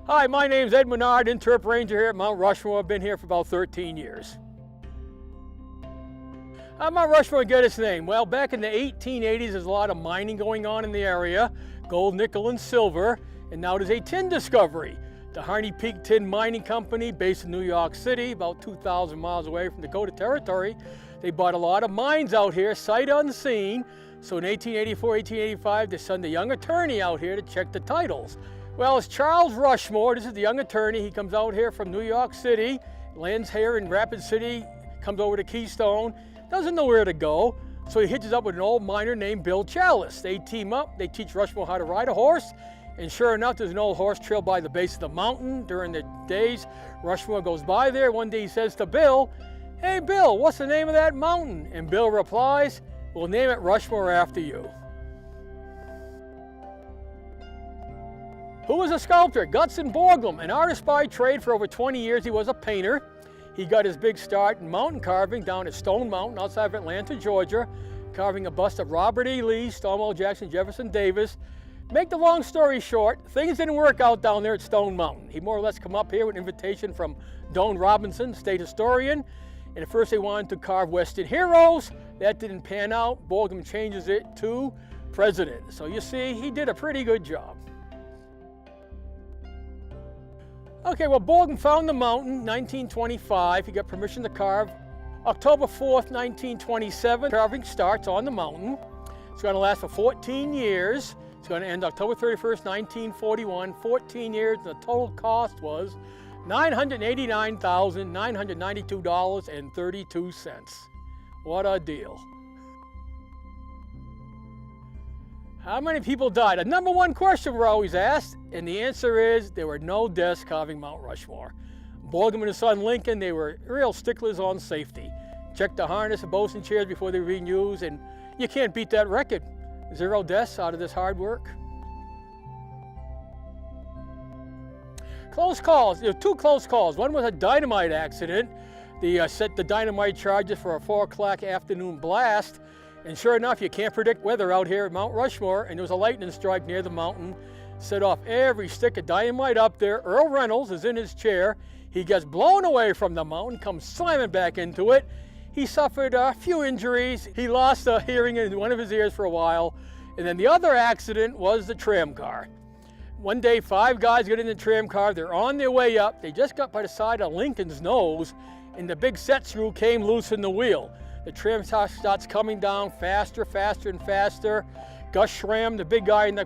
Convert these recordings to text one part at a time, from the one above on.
Hi, my name's Ed Menard, Interp Ranger here at Mount Rushmore. I've been here for about 13 years. How Mount Rushmore get its name? Well, back in the 1880s, there's a lot of mining going on in the area, gold, nickel, and silver, and now there's a tin discovery. The Harney Peak Tin Mining Company, based in New York City, about 2,000 miles away from Dakota Territory, they bought a lot of mines out here, sight unseen. So in 1884, 1885, they sent a young attorney out here to check the titles. Well, it's Charles Rushmore. This is the young attorney. He comes out here from New York City, lands here in Rapid City, comes over to Keystone, doesn't know where to go, so he hitches up with an old miner named Bill Chalice. They team up, they teach Rushmore how to ride a horse, and sure enough, there's an old horse trail by the base of the mountain. During the days, Rushmore goes by there. One day he says to Bill, "Hey Bill, what's the name of that mountain?" And Bill replies, "We'll name it Rushmore after you." Who was a sculptor? Gutzon Borglum, an artist by trade. For over 20 years he was a painter. He got his big start in mountain carving down at Stone Mountain outside of Atlanta, Georgia, carving a bust of Robert E. Lee, Stonewall Jackson, Jefferson Davis. Make the long story short, things didn't work out down there at Stone Mountain. He more or less come up here with an invitation from Doane Robinson, state historian, and at first they wanted to carve Western heroes. That didn't pan out. Borglum changes it to president. So you see, he did a pretty good job. Okay, well, Borglum found the mountain 1925. He got permission to carve. October 4th, 1927, carving starts on the mountain. It's going to last for 14 years. It's going to end October 31st, 1941, 14 years, and the total cost was $989,992.32. What a deal. How many people died? A number one question we're always asked, and the answer is there were no deaths carving Mount Rushmore. Borglum and his son Lincoln, they were real sticklers on safety. Checked the harness and bosun chairs before they were being used, and you can't beat that record. 0 deaths out of this hard work. Close calls. There were 2 close calls. One was a dynamite accident. They set the dynamite charges for a 4 o'clock afternoon blast. And sure enough, you can't predict weather out here at Mount Rushmore, and there was a lightning strike near the mountain. Set off every stick of dynamite up there. Earl Reynolds is in his chair. He gets blown away from the mountain, comes slamming back into it. He suffered a few injuries. He lost a hearing in one of his ears for a while. And then the other accident was the tram car. One day, 5 guys get in the tram car. They're on their way up. They just got by the side of Lincoln's nose, and the big set screw came loose in the wheel. The tram starts coming down faster, faster, and faster. Gus Schramm, the big guy in the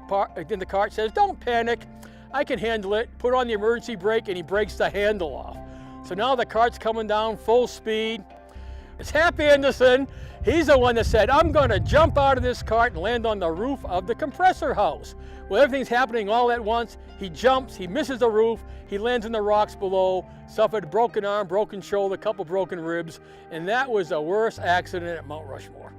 cart, says, "Don't panic, I can handle it." Put on the emergency brake, and he breaks the handle off. So now the cart's coming down full speed. It's Hap Anderson. He's the one that said, "I'm going to jump out of this cart and land on the roof of the compressor house." Well, everything's happening all at once. He jumps, he misses the roof, he lands in the rocks below, suffered a broken arm, broken shoulder, a couple broken ribs, and that was the worst accident at Mount Rushmore.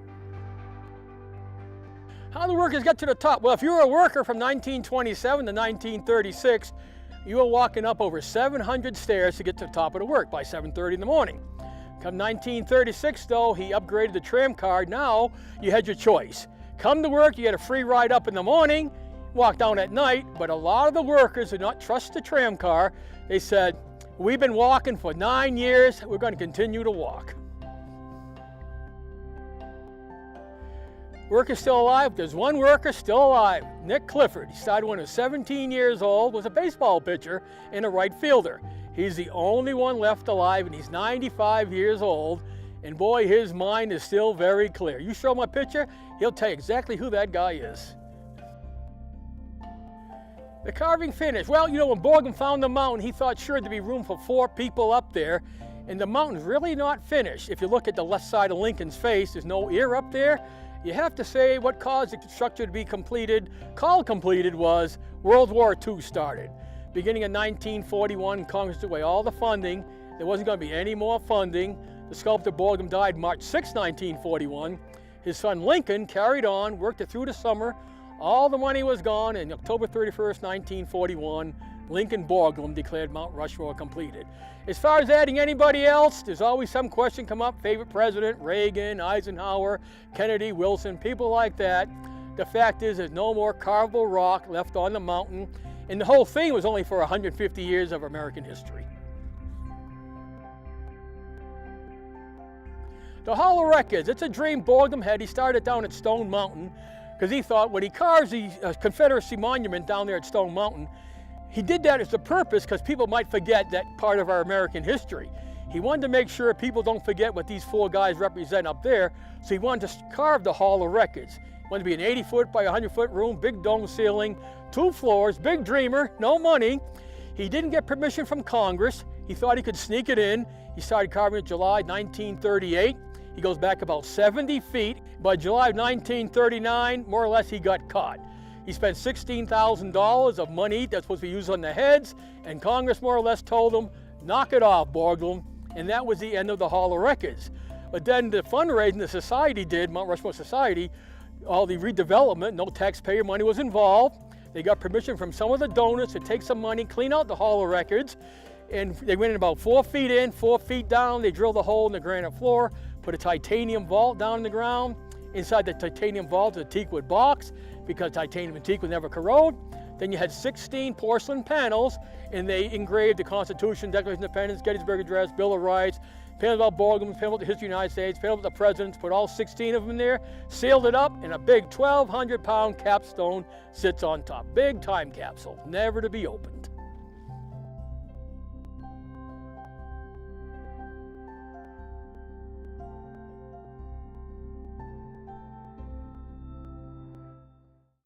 How the workers get to the top? Well, if you were a worker from 1927 to 1936, you were walking up over 700 stairs to get to the top of the work by 7:30 in the morning. Come 1936, though, he upgraded the tram car. Now you had your choice. Come to work, you had a free ride up in the morning, walk down at night, but a lot of the workers did not trust the tram car. They said, "We've been walking for 9 years, we're going to continue to walk." Workers still alive? There's one worker still alive, Nick Clifford. He started when he was 17 years old, was a baseball pitcher and a right fielder. He's the only one left alive, and he's 95 years old, and boy, his mind is still very clear. You show him a picture, he'll tell you exactly who that guy is. The carving finish. Well, you know, when Borglum found the mountain, he thought sure there'd be room for 4 people up there, and the mountain's really not finished. If you look at the left side of Lincoln's face, there's no ear up there. You have to say what caused the structure to be completed, called completed, was World War II started. Beginning in 1941, Congress took away all the funding. There wasn't going to be any more funding. The sculptor Borglum died March 6, 1941. His son Lincoln carried on, worked it through the summer. All the money was gone, and October 31st, 1941, Lincoln Borglum declared Mount Rushmore completed. As far as adding anybody else, there's always some question come up. Favorite president, Reagan, Eisenhower, Kennedy, Wilson, people like that. The fact is there's no more carvable rock left on the mountain. And the whole thing was only for 150 years of American history. The Hall of Records, it's a dream Borglum had. He started down at Stone Mountain because he thought when he carves the Confederacy monument down there at Stone Mountain, he did that as a purpose because people might forget that part of our American history. He wanted to make sure people don't forget what these 4 guys represent up there, so he wanted to carve the Hall of Records. He wanted to be an 80-foot by 100-foot room, big dome ceiling, 2 floors, big dreamer, no money. He didn't get permission from Congress. He thought he could sneak it in. He started carving in July 1938. He goes back about 70 feet. By July of 1939, more or less, he got caught. He spent $16,000 of money that's supposed to be used on the heads, and Congress more or less told him, knock it off, Borglum. And that was the end of the Hall of Records. But then the fundraising the society did, Mount Rushmore Society, all the redevelopment, no taxpayer money was involved. They got permission from some of the donors to take some money, clean out the Hall of Records, and they went in about 4 feet in, 4 feet down. They drilled a hole in the granite floor, put a titanium vault down in the ground. Inside the titanium vault is a teakwood box because titanium and teak would never corrode. Then you had 16 porcelain panels, and they engraved the Constitution, Declaration of Independence, Gettysburg Address, Bill of Rights, panels about Borglum, panels about the history of the United States, panels about the presidents, put all 16 of them in there, sealed it up, and a big 1,200-pound capstone sits on top. Big time capsule, never to be opened.